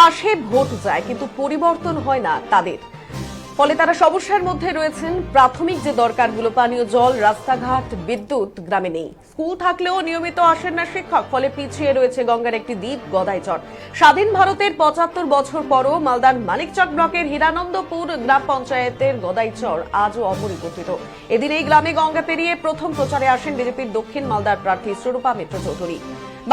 আসে ভোট যায়, কিন্তু পরিবর্তন হয় না তাদের। ফলে তারা সমস্যার মধ্যে রয়েছেন। প্রাথমিক যে দরকারগুলো, পানীয় জল, রাস্তাঘাট, বিদ্যুৎ গ্রামে নেই। স্কুল থাকলেও নিয়মিত আসেন না শিক্ষক, ফলে পিছিয়ে রয়েছে গঙ্গার একটি দ্বীপ গদাইচর। স্বাধীন ভারতের ৭৫ বছর পরও মালদার মানিকচক ব্লকের হিরানন্দপুর গ্রাম পঞ্চায়েতের গদাইচর আজও অপরিবর্তিত। এদিন এই গ্রামে গঙ্গা পেরিয়ে প্রথম প্রচারে আসেন বিজেপির দক্ষিণ মালদার প্রার্থী স্বরূপা মিত্র চৌধুরী।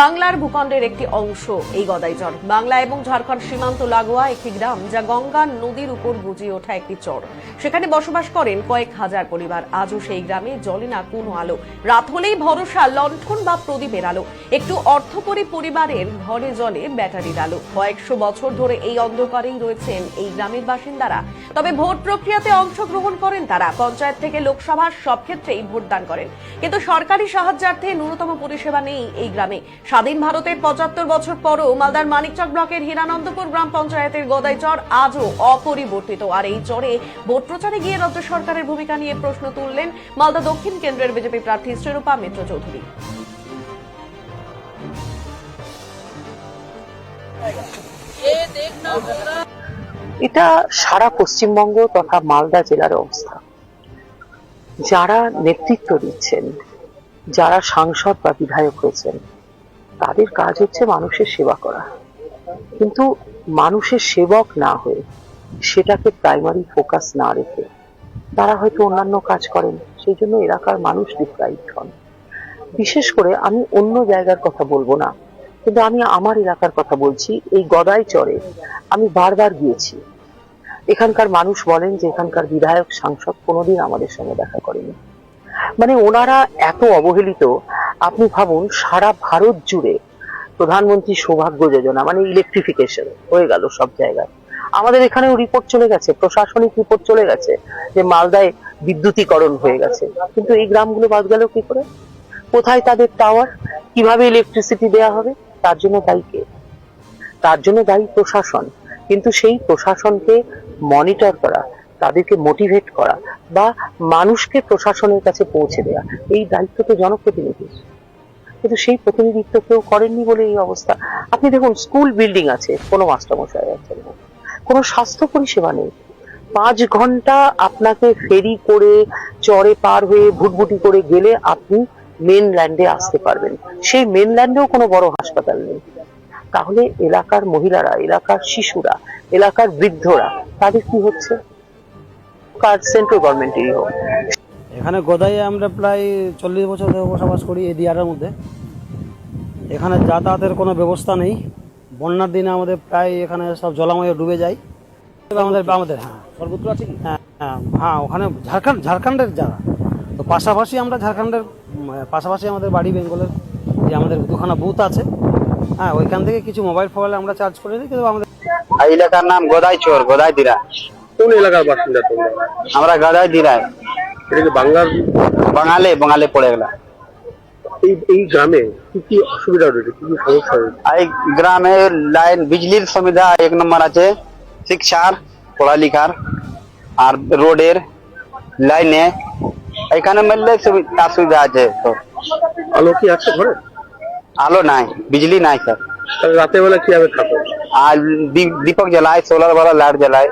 বাংলার ভূখণ্ডের একটি অংশ এই গদাইচর। বাংলা এবং ঝাড়খণ্ড সীমান্ত লাগোয়া একটি গ্রাম, যা গঙ্গা নদীর উপর গুজিয়ে ওঠা একটি চর। সেখানে বসবাস করেন কয়েক হাজার পরিবার। আজও সেই গ্রামে জ্বলে না কোনো আলো। রাত হলেই ভরসা লণ্ঠন বা প্রদীপের আলো। একটু অর্থকরী পরিবারের ঘরে জ্বলে ব্যাটারির আলো। কয়েকশো বছর ধরে এই অন্ধকারেই রয়েছেন এই গ্রামের বাসিন্দারা। তবে ভোট প্রক্রিয়াতে অংশগ্রহণ করেন তারা। পঞ্চায়েত থেকে লোকসভার সব ক্ষেত্রেই ভোটদান করেন, কিন্তু সরকারি সাহায্যার্থে ন্যূনতম পরিষেবা নেই এই গ্রামে। স্বাধীন ভারতের ৭৫ বছর পরও মালদার মানিকচক ব্লকের হিরানন্দপুর গ্রাম পঞ্চায়েতের গদাইচর আজও অপরিবর্তিত। আর এই চরে ভোট প্রচারে গিয়ে রাজ্য সরকারের ভূমিকা নিয়ে প্রশ্ন তুললেন মালদা দক্ষিণ কেন্দ্রের বিজেপি প্রার্থী স্বরূপা মিত্র চৌধুরী। এটা সারা পশ্চিমবঙ্গ তথা মালদা জেলার অবস্থা। যারা নেতৃত্ব দিচ্ছেন, যারা সাংসদ বা বিধায়ক হয়েছেন, তাদের কাজ হচ্ছে মানুষের সেবা করা, কিন্তু মানুষের সেবক না হয়ে, সেটাকে প্রাইমারি ফোকাস না রেখে তারা হয়তো অন্যান্য কাজ করেন। সেই জন্য এলাকার মানুষ ডিপ্রাইভড হন। বিশেষ করে আমি অন্য জায়গার কথা বলবো না, কিন্তু আমি আমার এলাকার কথা বলছি। এই গদাইচরে আমি বারবার গিয়েছি। এখানকার মানুষ বলেন যে এখানকার বিধায়ক সাংসদ কোনোদিন আমাদের সঙ্গে দেখা করেনি। মানে ওনারা এত অবহেলিত। আপনি ভাবুন, সারা ভারত জুড়ে প্রধানমন্ত্রী সৌভাগ্য যোজনা মানে ইলেকট্রিফিকেশন হয়ে গেল সব জায়গায়। আমাদের এখানেও রিপোর্ট চলে গেছে, প্রশাসনিক রিপোর্ট চলে গেছে যে মালদায় বিদ্যুতীকরণ হয়ে গেছে, কিন্তু এই গ্রামগুলো বাদ গেল কি করে? কোথায় তাদের টাওয়ার? কিভাবে ইলেকট্রিসিটি দেয়া হবে? তার জন্য দায়ী কে? তার জন্য দায়ী প্রশাসন। কিন্তু সেই প্রশাসনকে মনিটর করা, তাদেরকে মোটিভেট করা বা মানুষকে প্রশাসনের কাছে পৌঁছে দেওয়া, এই দায়িত্ব তো জনপ্রতিনিধির। কিন্তু সেই প্রতিনিধিত্ব কেউ করেননি বলে এই অবস্থা। আপনি দেখুন, স্কুল বিল্ডিং আছে, কোনো মাস্টারমশাই আছেন না, কোনো স্বাস্থ্য পরিষেবা নেই। 5 ঘন্টা আপনাকে ফেরি করে চরে পার হয়ে ভুটভুটি করে গেলে আপনি মেনল্যান্ডে আসতে পারবেন। সেই মেনল্যান্ডেও কোনো বড় হাসপাতাল নেই। তাহলে এলাকার মহিলারা, এলাকার শিশুরা, এলাকার বৃদ্ধরা, তাদের কি হচ্ছে? কার সেন্ট্রাল গভর্নমেন্টেরই হোক। এখানে গদাইয়ে আমরা প্রায় 40 বছর ধরে বসবাস করি এই দিয়ারের মধ্যে। এখানে যাতায়াতের কোনো ব্যবস্থা নেই। বন্যার দিনে আমাদের প্রায় এখানে সব জলাময়ে ডুবে যায়। আমাদের হ্যাঁ সর্বত্র আছে কি? হ্যাঁ ওখানে ঝাড়খণ্ডের যারা, তো পাশাপাশি আমরা ঝাড়খণ্ডের পাশাপাশি আমাদের বাড়ি বেঙ্গলের যে আমাদের 2খানা বুথ আছে। হ্যাঁ, ওইখান থেকে কিছু মোবাইল ফোবাইল আমরা চার্জ করে দিই। কিন্তু আমাদের এই এলাকার নাম গদাইচর, গদাইদিরা। কোন এলাকার বাসিন্দা তোমরা? আমরা গদাইদিরায়। এটা কি বাংলার? বাঙালি পড়ে গেলা। এই গ্রামে কি কি অসুবিধা রয়েছে, কি কি সমস্যা রয়েছে? এই গ্রামে লাইন, বিজলির সুবিধা 1 নম্বর আছে, শিক্ষার, পড়ালেখার, আর রোডের লাইনে এখানে মিললে সুবিধা আছে। তো আলো কি আছে ঘরে? আলো নাই, বিজলি নাই স্যার। তাহলে রাতের বেলা কিভাবে থাকো? আর দীপক জ্বালায়, সোলার वाला লাইট জ্বালায়।